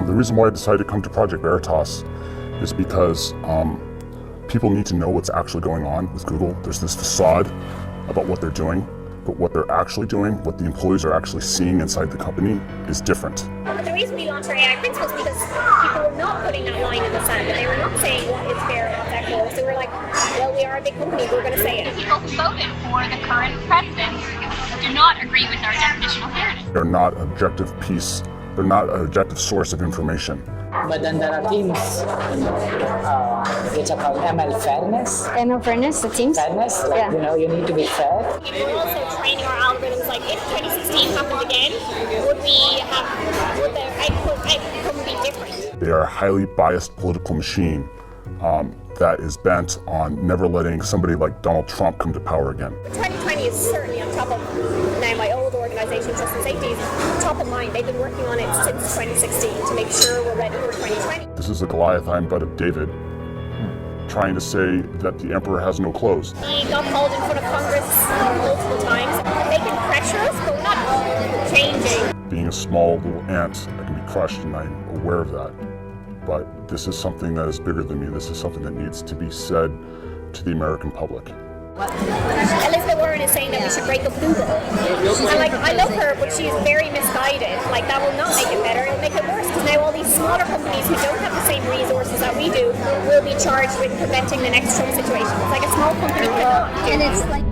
The reason why I decided to come to Project Veritas is because people need to know what's actually going on with Google. There's this facade about what they're doing, but what they're actually doing, what the employees are actually seeing inside the company is different. But the reason we launched our AI principles is because people were not putting that line in the sand, and they were not saying what is fair and what's equitable. So we're like, well, we are a big company, we're going to say it. People who voted for the current president do not agree with our definition of fairness. They're not they're not an objective source of information. But then there are teams which are called ML fairness. ML fairness, the teams? Fairness, like, you need to be fair. And we're also training our algorithms, like if 2016 happened again, would the outcome be different? They are a highly biased political machine that is bent on never letting somebody like Donald Trump come to power again. 2020 is certainly on top of, now my old organization, Trust and Safety, is top of mind. They've been working on it since 2016 to make sure we're ready for 2020. This is a Goliath I'm but of David, trying to say that the emperor has no clothes. He got called in front of Congress multiple times. They can pressure us, but we're not changing. Being a small little ant, I can be crushed, and I'm aware of that. But this is something that is bigger than me. This is something that needs to be said to the American public. Elizabeth Warren is saying that we should break up Google. And I love her, but she's very misguided. That will not make it better, it'll make it worse, because now all these smaller companies who don't have the same resources that we do will be charged with preventing the next Trump situation. It's like a small company cannot do And it's that. like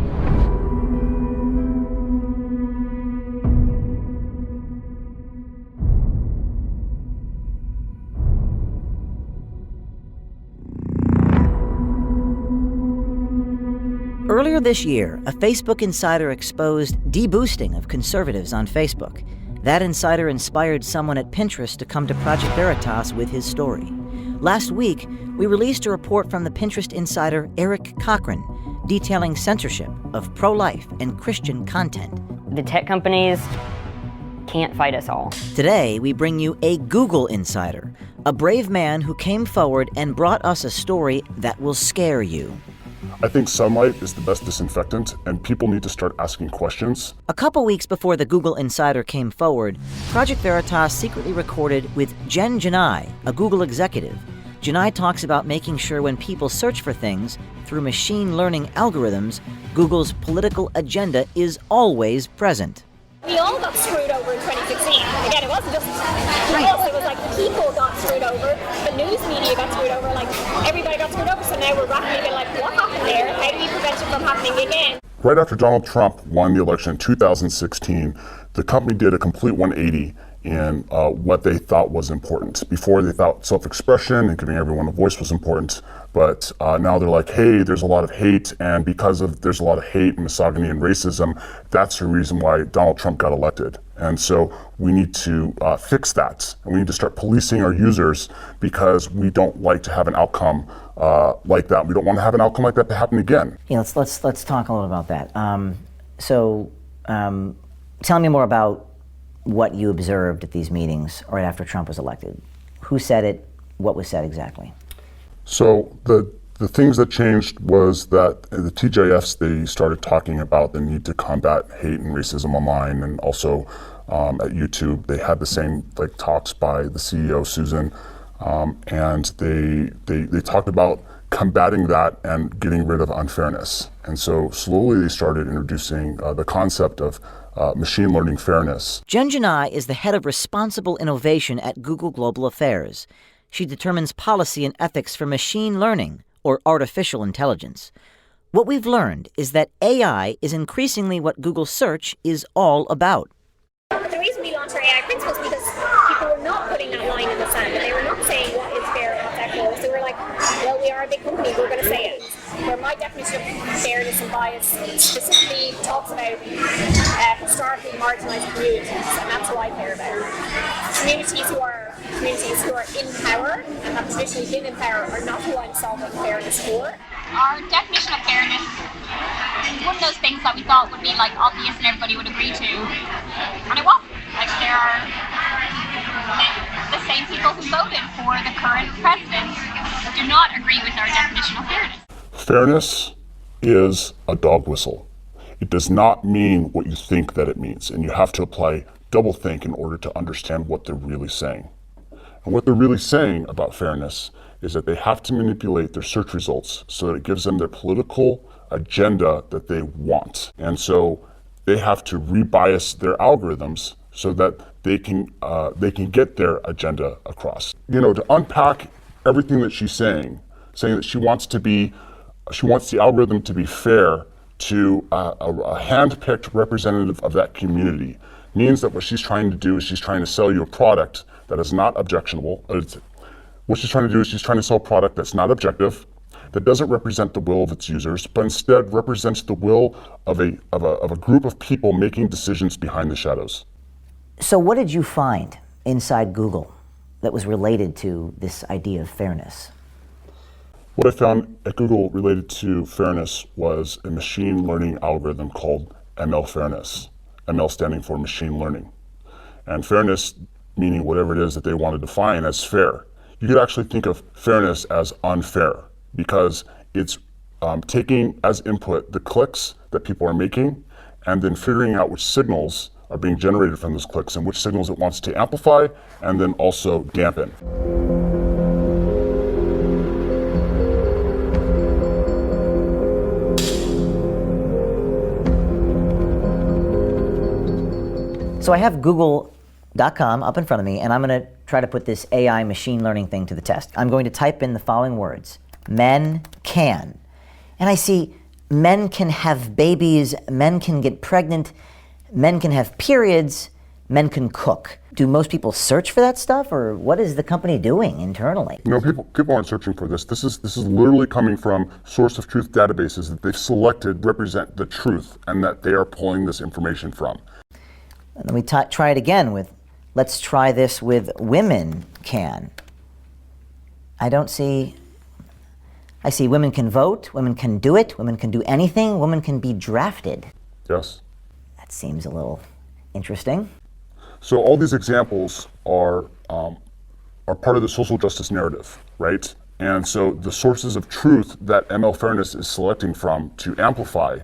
Earlier this year, a Facebook insider exposed deboosting of conservatives on Facebook. That insider inspired someone at Pinterest to come to Project Veritas with his story. Last week, we released a report from the Pinterest insider Eric Cochran detailing censorship of pro-life and Christian content. The tech companies can't fight us all. Today, we bring you a Google insider, a brave man who came forward and brought us a story that will scare you. I think sunlight is the best disinfectant, and people need to start asking questions. A couple weeks before the Google insider came forward, Project Veritas secretly recorded with Jen Janai, a Google executive. Janai talks about making sure when people search for things through machine learning algorithms, Google's political agenda is always present. We all got screwed over in 2016. Again, it wasn't just us, it was like people got screwed over, the news media got screwed over, everybody got screwed over, so now we're rapidly being like, what happened there? How do we prevent it from happening again? Right after Donald Trump won the election in 2016, the company did a complete 180 in what they thought was important. Before, they thought self-expression and giving everyone a voice was important, but now they're like, hey, there's a lot of hate, and because there's a lot of hate and misogyny and racism, that's the reason why Donald Trump got elected. And so we need to fix that, and we need to start policing our users, because we don't like to have an outcome like that. We don't want to have an outcome like that to happen again. Yeah, let's talk a little about that. Tell me more about what you observed at these meetings right after Trump was elected. Who said it? What was said exactly? So the things that changed was that the TJFs, they started talking about the need to combat hate and racism online, and also at YouTube they had the same talks by the CEO Susan, and they talked about combating that and getting rid of unfairness. And so slowly they started introducing the concept of machine learning fairness. Jen Janai is the head of responsible innovation at Google Global Affairs. She determines policy and ethics for machine learning, or artificial intelligence. What we've learned is that AI is increasingly what Google Search is all about. The reason we launched our AI principles is because people were not putting that line in the sand, and they were not saying what is fair and what's equitable. So we're like, well, we are a big company, we're going to say it. Where my definition of fairness and bias specifically talks about historically marginalised communities, and that's what I care about. Communities who are in power and have traditionally been in power are not who I'm solving fairness for. Our definition of fairness is one of those things that we thought would be obvious and everybody would agree to, and it wasn't. There are the same people who voted for the current president do not agree with our definition of fairness. Fairness is a dog whistle. It does not mean what you think that it means, and you have to apply double think in order to understand what they're really saying. And what they're really saying about fairness is that they have to manipulate their search results so that it gives them their political agenda that they want. And so they have to rebias their algorithms so that they can get their agenda across. You know, to unpack everything that she's saying that she wants the algorithm to be fair to a hand-picked representative of that community, means that what she's trying to do is she's trying to sell you a product that is not objectionable. What she's trying to do is she's trying to sell a product that's not objective, that doesn't represent the will of its users, but instead represents the will of a group of people making decisions behind the shadows. So what did you find inside Google that was related to this idea of fairness? What I found at Google related to fairness was a machine learning algorithm called ML Fairness, ML standing for machine learning. And fairness meaning whatever it is that they want to define as fair. You could actually think of fairness as unfair because it's taking as input the clicks that people are making and then figuring out which signals are being generated from those clicks and which signals it wants to amplify and then also dampen. So I have Google.com up in front of me, and I'm going to try to put this AI machine learning thing to the test. I'm going to type in the following words: men can. And I see men can have babies, men can get pregnant, men can have periods, men can cook. Do most people search for that stuff, or what is the company doing internally? No, people aren't searching for this. This is literally coming from source of truth databases that they've selected represent the truth and that they are pulling this information from. And then we try it again with, let's try this with women can. I see women can vote, women can do it, women can do anything, women can be drafted. Yes. That seems a little interesting. So all these examples are part of the social justice narrative, right? And so the sources of truth that ML Fairness is selecting from to amplify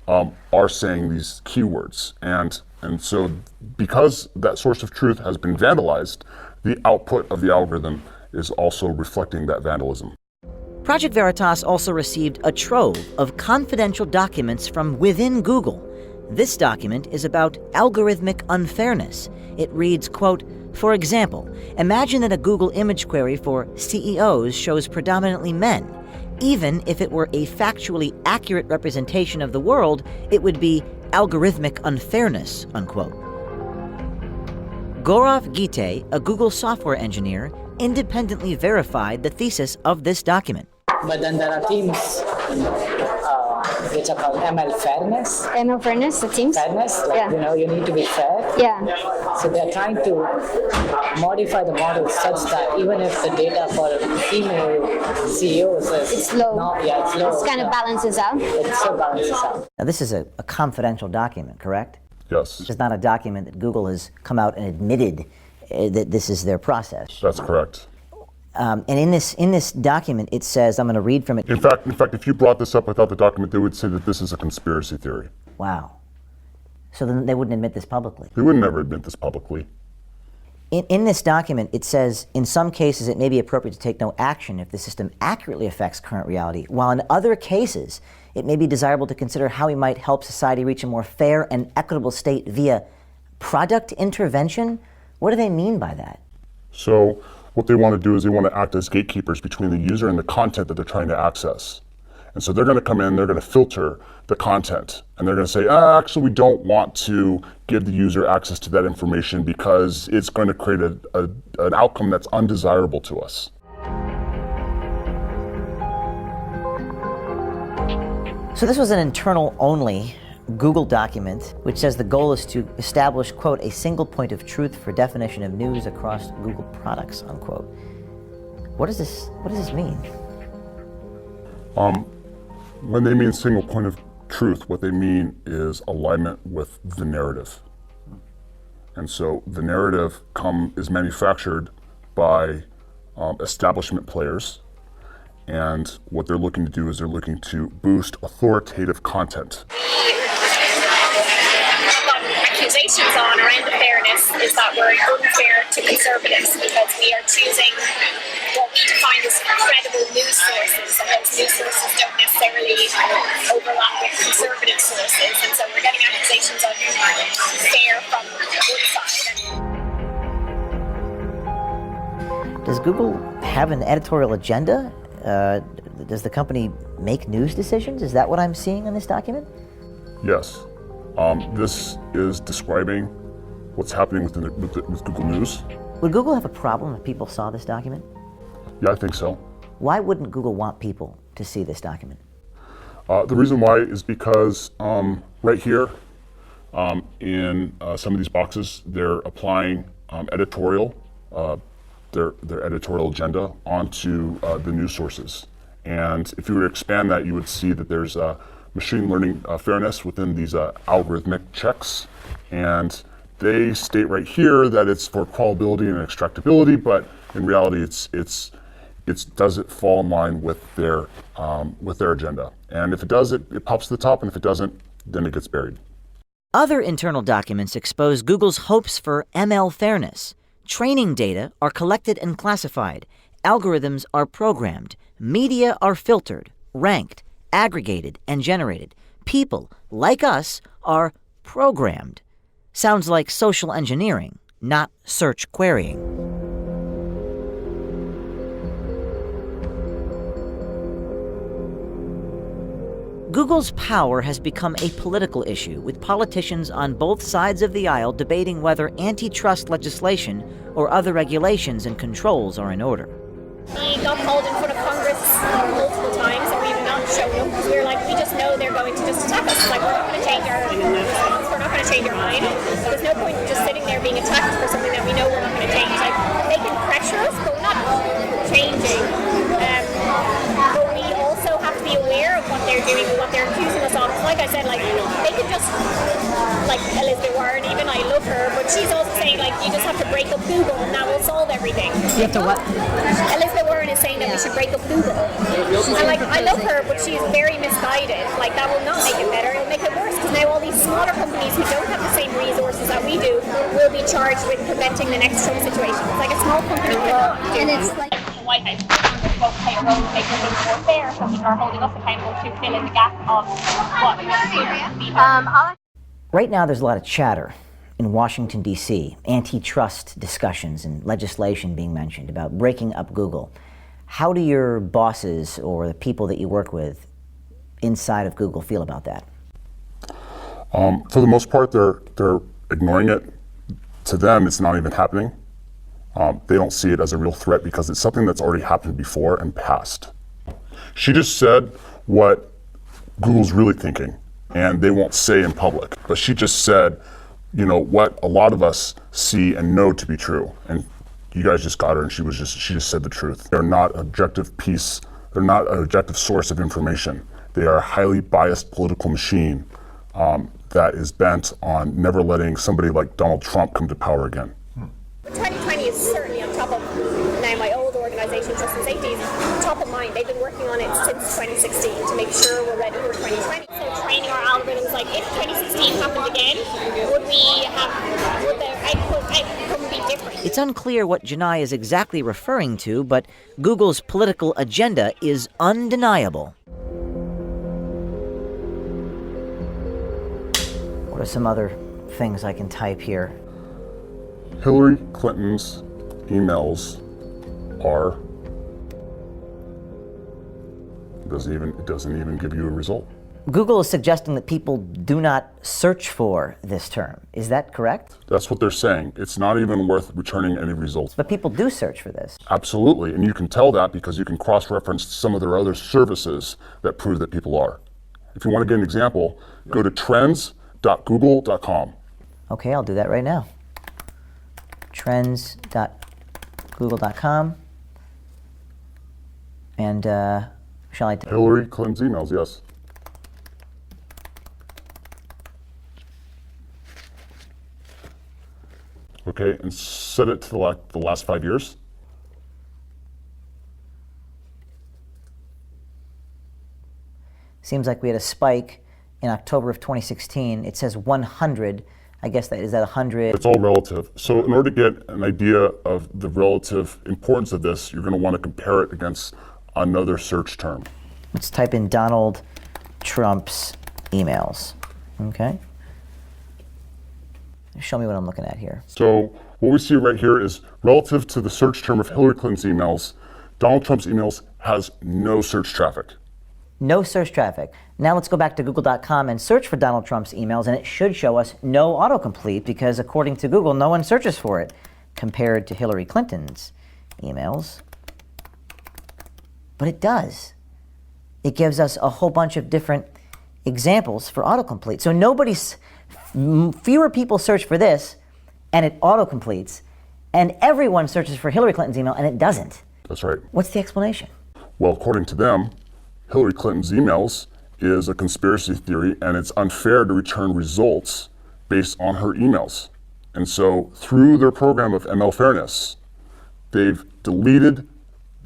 are saying these keywords. And so because that source of truth has been vandalized, the output of the algorithm is also reflecting that vandalism. Project Veritas also received a trove of confidential documents from within Google. This document is about algorithmic unfairness. It reads, quote, "For example, imagine that a Google image query for CEOs shows predominantly men. Even if it were a factually accurate representation of the world, it would be algorithmic unfairness," unquote. Gaurav Gite, a Google software engineer, independently verified the thesis of this document. But then there are teams which are called ML Fairness. ML Fairness, the teams? Fairness, like, Yeah. you need to be fair. Yeah. So they're trying to modify the model such that even if the data for female CEOs is It's low. It's low. This kind of balances out. It still balances out. Now, this is a confidential document, correct? Yes, This is not a document that Google has come out and admitted that this is their process. that's correct. And in this document, it says, I'm going to read from it. In fact, if you brought this up without the document, they would say that this is a conspiracy theory. Wow. So then they wouldn't admit this publicly. They would never admit this publicly. In this document, it says, in some cases, it may be appropriate to take no action if the system accurately affects current reality, while in other cases, it may be desirable to consider how we might help society reach a more fair and equitable state via product intervention. What do they mean by that? So what they want to do is they want to act as gatekeepers between the user and the content that they're trying to access. And so they're going to come in, they're going to filter the content, and they're going to say, actually, we don't want to give the user access to that information because it's going to create an outcome that's undesirable to us. So this was an internal-only Google document, which says the goal is to establish, quote, a single point of truth for definition of news across Google products, unquote. What does this mean? When they mean single point of truth, what they mean is alignment with the narrative. And so the narrative is manufactured by establishment players. And what they're looking to do is they're looking to boost authoritative content. I've got accusations accusations on around the fairness is that we're unfair to conservatives because we are choosing what we define as credible news sources, and those news sources don't necessarily overlap with conservative sources, and so we're getting accusations of fair from one side. Does Google have an editorial agenda? Does the company make news decisions? Is that what I'm seeing in this document? Yes. This is describing what's happening with Google News. Would Google have a problem if people saw this document? Yeah, I think so. Why wouldn't Google want people to see this document? The reason why is because right here in some of these boxes, they're applying editorial, their editorial agenda onto the news sources. And if you were to expand that, you would see that there's machine learning fairness within these algorithmic checks. And they state right here that it's for crawlability and extractability, but in reality, does it fall in line with their agenda? And if it does, it pops to the top, and if it doesn't, then it gets buried. Other internal documents expose Google's hopes for ML fairness. Training data are collected and classified. Algorithms are programmed. Media are filtered, ranked, aggregated, and generated. People, like us, are programmed. Sounds like social engineering, not search querying. Google's power has become a political issue, with politicians on both sides of the aisle debating whether antitrust legislation or other regulations and controls are in order. We got called in front of Congress multiple times, and we've not shown up because we were like, we just know they're going to just attack us. Like, we're not going to change our response, we're not going to change our mind. There's no point in just sitting there being attacked for something that we know we're not going to change. Like, they can pressure us, but we're not changing. But we also have to be aware of what they're doing and what they're accusing us of. Like I said, like, they could just, like Elizabeth Warren, even I love her, but she's also saying, like, you just have to break up Google and that will solve everything. You have to what? Elizabeth Warren is saying that we should break up Google. And, like, I love her, but she's very misguided. Like, that will not make it better, it'll make it worse, because now all these smaller companies who don't have the same resources that we do will be charged with preventing the next Trump situation. It's like a small company cannot do. And it's like the White House won't play a role in making things more fair, so people are holding us accountable to fill in the gap of what should be done. Right now, there's a lot of chatter in Washington, D.C., antitrust discussions and legislation being mentioned about breaking up Google. How do your bosses or the people that you work with inside of Google feel about that? For the most part, they're ignoring it. To them, it's not even happening. They don't see it as a real threat because it's something that's already happened before and passed. She just said what Google's really thinking, and they won't say in public. But she just said, you know, what a lot of us see and know to be true. And you guys just got her, and she just said the truth. They're not objective piece. They're not an objective source of information. They are a highly biased political machine that is bent on never letting somebody like Donald Trump come to power again. 2020 is certainly on top of, now my old organisation, Trust and Safety, is top of mind. They've been working on it since 2016 to make sure we're ready for 2020. So training our algorithms, like if 2016 happened again, would the outcome be different? It's unclear what Janai is exactly referring to, but Google's political agenda is undeniable. What are some other things I can type here? Hillary Clinton's emails are, it doesn't even give you a result. Google is suggesting that people do not search for this term. Is that correct? That's what they're saying. It's not even worth returning any results. But people do search for this. Absolutely, and you can tell that because you can cross-reference some of their other services that prove that people are. If you want to get an example, go to trends.google.com. Okay, I'll do that right now. Trends.google.com. And shall I? Hillary Clinton's emails, yes. Okay, and set it to the last 5 years. Seems like we had a spike in October of 2016. It says 100 I guess that is that 100. It's all relative. So in order to get an idea of the relative importance of this, you're going to want to compare it against another search term. Let's type in Donald Trump's emails. Okay. Show me what I'm looking at here. So what we see right here is relative to the search term of Hillary Clinton's emails, Donald Trump's emails has no search traffic. No search traffic. Now let's go back to google.com and search for Donald Trump's emails, and it should show us no autocomplete because according to Google, no one searches for it compared to Hillary Clinton's emails. But it does. It gives us a whole bunch of different examples for autocomplete. So fewer people search for this and it autocompletes, and everyone searches for Hillary Clinton's email and it doesn't. That's right. What's the explanation? Well, according to them, Hillary Clinton's emails is a conspiracy theory, and it's unfair to return results based on her emails. And so through their program of ML fairness, they've deleted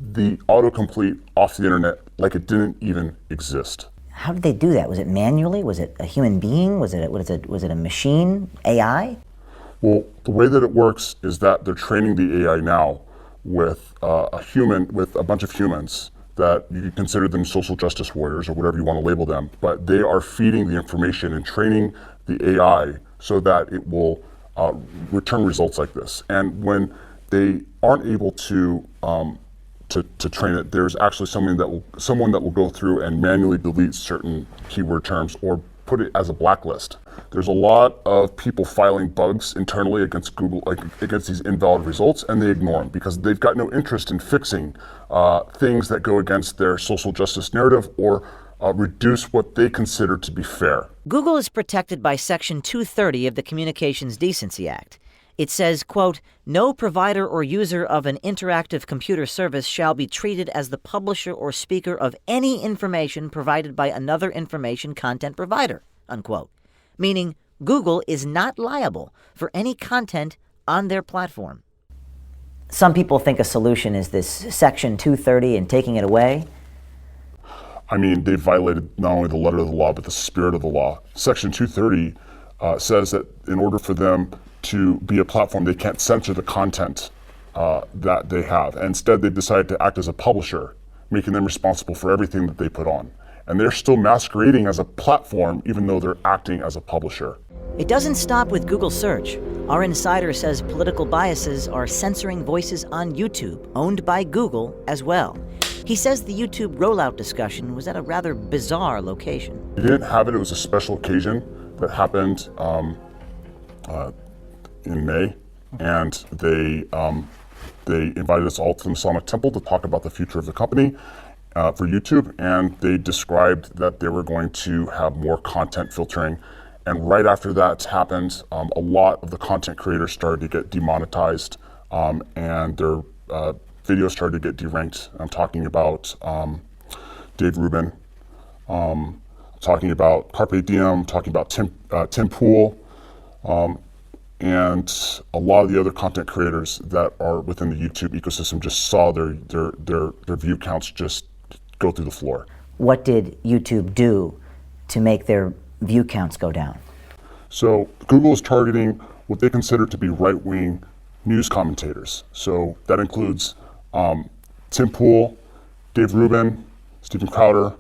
the autocomplete off the internet like it didn't even exist. How did they do that? Was it manually? Was it a human being? Was it a machine? AI? Well, the way that it works is that they're training the AI now with a bunch of humans that you could consider them social justice warriors or whatever you want to label them, but they are feeding the information and training the AI so that it will return results like this. And when they aren't able to train it, there's actually someone that will go through and manually delete certain keyword terms or put it as a blacklist. There's a lot of people filing bugs internally against Google, against these invalid results, and they ignore them because they've got no interest in fixing things that go against their social justice narrative or reduce what they consider to be fair. Google is protected by Section 230 of the Communications Decency Act. It says, quote, "No provider or user of an interactive computer service shall be treated as the publisher or speaker of any information provided by another information content provider," unquote. Meaning Google is not liable for any content on their platform. Some people think a solution is this Section 230 and taking it away. I mean, they violated not only the letter of the law, but the spirit of the law. Section 230 says that in order for them to be a platform, they can't censor the content that they have. And instead, they decided to act as a publisher, making them responsible for everything that they put on. And they're still masquerading as a platform, even though they're acting as a publisher. It doesn't stop with Google search. Our insider says political biases are censoring voices on YouTube, owned by Google as well. He says the YouTube rollout discussion was at a rather bizarre location. They didn't have it. It was a special occasion that happened in May, and they invited us all to the Masonic Temple to talk about the future of the company for YouTube, and they described that they were going to have more content filtering. And right after that happened, a lot of the content creators started to get demonetized, and their videos started to get deranked. I'm talking about Dave Rubin, talking about Carpe Diem, talking about Tim Pool, and a lot of the other content creators that are within the YouTube ecosystem just saw their view counts just go through the floor. What did YouTube do to make their view counts go down? So Google is targeting what they consider to be right-wing news commentators. So that includes Tim Pool, Dave Rubin, Stephen Crowder,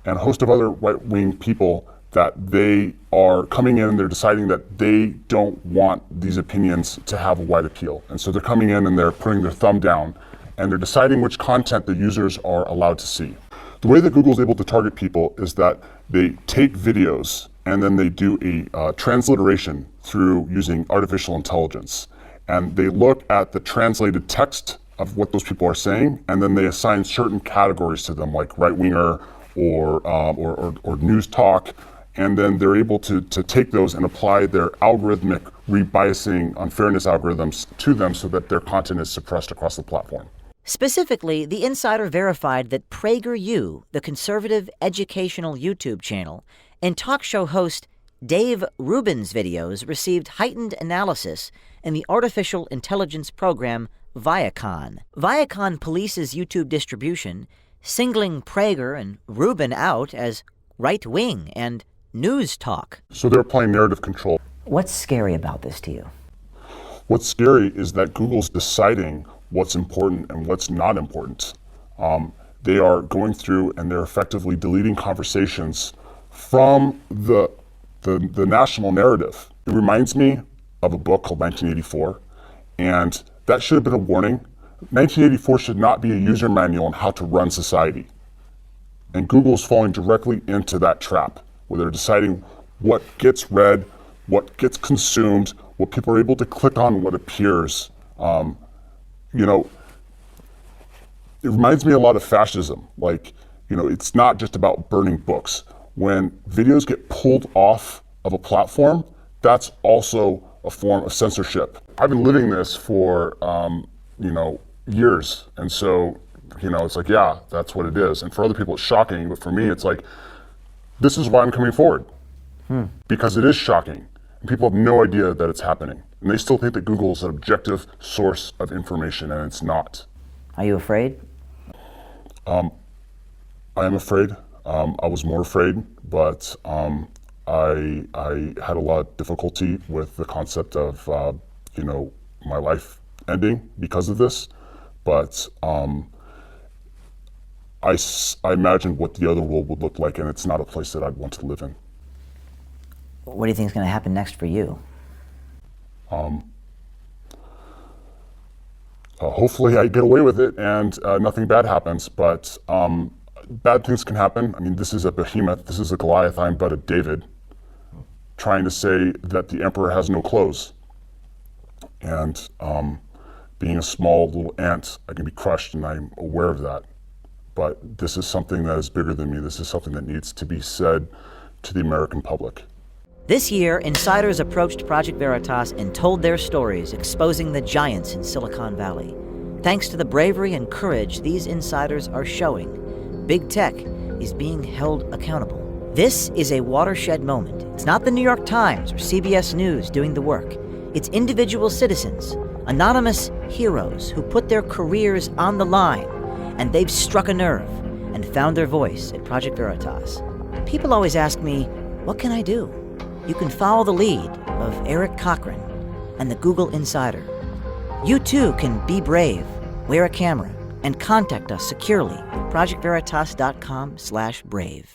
and a host of other right-wing people that they are coming in and they're deciding that they don't want these opinions to have a wide appeal. And so they're coming in and they're putting their thumb down and they're deciding which content the users are allowed to see. The way that Google is able to target people is that they take videos and then they do a transliteration through using artificial intelligence. And they look at the translated text of what those people are saying, and then they assign certain categories to them, like right-winger or news talk, and then they're able to take those and apply their algorithmic rebiasing unfairness algorithms to them so that their content is suppressed across the platform. Specifically, the insider verified that PragerU, the conservative educational YouTube channel, and talk show host Dave Rubin's videos received heightened analysis in the artificial intelligence program Viacom. Viacom polices YouTube distribution, singling Prager and Rubin out as right-wing and news talk. So they're applying narrative control. What's scary about this to you? What's scary is that Google's deciding what's important and what's not important. They are going through and they're effectively deleting conversations from the national narrative. It reminds me of a book called 1984, and that should have been a warning. 1984 should not be a user manual on how to run society. And Google is falling directly into that trap, where they're deciding what gets read, what gets consumed, what people are able to click on, what appears. It reminds me a lot of fascism. It's not just about burning books. When videos get pulled off of a platform, that's also a form of censorship. I've been living this for, years. And so, it's like, yeah, that's what it is. And for other people, it's shocking. But for me, it's like, this is why I'm coming forward. Because it is shocking. And people have no idea that it's happening. And they still think that Google is an objective source of information, and it's not. Are you afraid? I am afraid. I was more afraid, but I had a lot of difficulty with the concept of, my life ending because of this. But I imagined what the other world would look like, and it's not a place that I'd want to live in. What do you think is going to happen next for you? Hopefully I get away with it and nothing bad happens, but bad things can happen. I mean, this is a behemoth, this is a Goliath, I'm but a David, trying to say that the emperor has no clothes. And being a small little ant, I can be crushed, and I'm aware of that. But this is something that is bigger than me. This is something that needs to be said to the American public. This year, insiders approached Project Veritas and told their stories, exposing the giants in Silicon Valley. Thanks to the bravery and courage these insiders are showing, big tech is being held accountable. This is a watershed moment. It's not the New York Times or CBS News doing the work. It's individual citizens, anonymous heroes who put their careers on the line, and they've struck a nerve and found their voice at Project Veritas. People always ask me, what can I do? You can follow the lead of Eric Cochran and the Google Insider. You too can be brave, wear a camera, and contact us securely at projectveritas.com/brave.